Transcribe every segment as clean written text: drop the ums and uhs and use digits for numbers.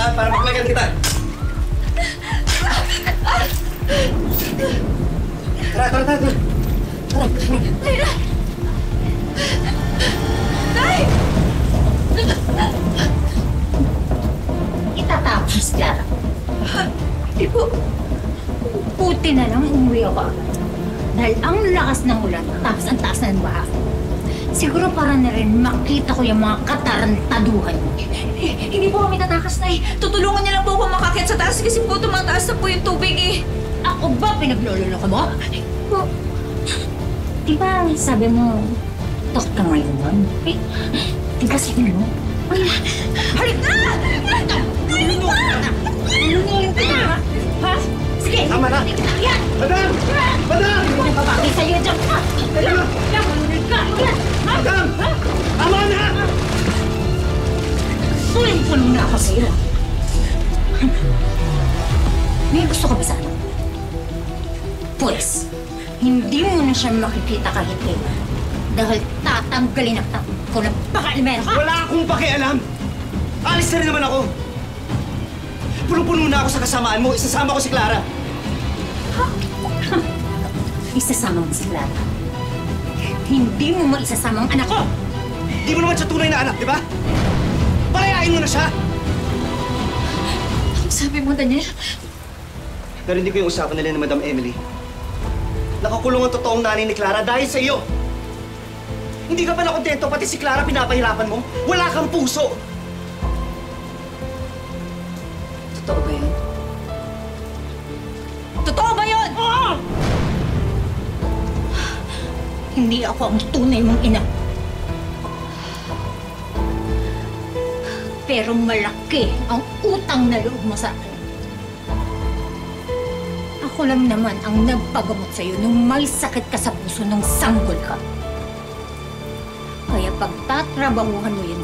daan para maklagan kita. Tara. Leila! Nay! Itatapos, Clara. Di po. Buti na lang umuwi ako agad. Dahil ang lakas ng ulan, tapos ang taas na ng baha. Siguro para na rin makita ko yung mga katarantaduhan mo. Hindi po kami tatakas, Nay. Tutulungan niya lang po ako makakit sa taas kasi po tumataas na po yung tubig eh. Ako ba pinaglololo ka mo? Po. Di ba sabi mo, takot ka ngayon? Eh, di ba sabi mo? Ay, Halik na! Tulungan mo! tulungin ka! Ha? Sige! Tama na! Yan! Madam! Madam! May babaki sa'yo dyan! Ha? Yan! Tulungin ka! Yan! Ha? Madam! Tama na! Tuling-tuling na ako sa'yo. May gusto ka ba sa akin? Pues, hindi mo na siya makikita kahit kailan. Dahil tatanggalin ang takot ko ng pakalimero ka! Wala akong pakialam! Alis na rin naman ako! Punong-puno na ako sa kasamaan mo. Isasama ko si Clara. Isasama mo si Clara. Hindi mo maisasama ang anak ko! Di mo naman siya tunay na anak, di ba? Palayain mo na siya! Ang sabi mo, Daniel? Narinig ko yung usapan nila ni Madam Emily. Nakakulong ang totoong nanay ni Clara dahil sa iyo. Hindi ka pa nakontento, pati si Clara pinapahirapan mo. Wala kang puso. Totoo ba yun? Totoo ba yun? Oo! Hindi ako ang tunay mong ina. Pero malaki ang utang na loob mo sa akin. Ako lang naman ang nagpagamot sa'yo nung may sakit ka sa puso nung sanggol ka. Kaya pagtatrabahuhan mo yun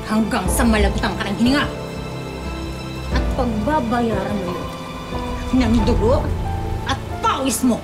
hanggang sa malagutan ka ng hininga. At pagbabayaran mo yun ng dugo at pawis mo.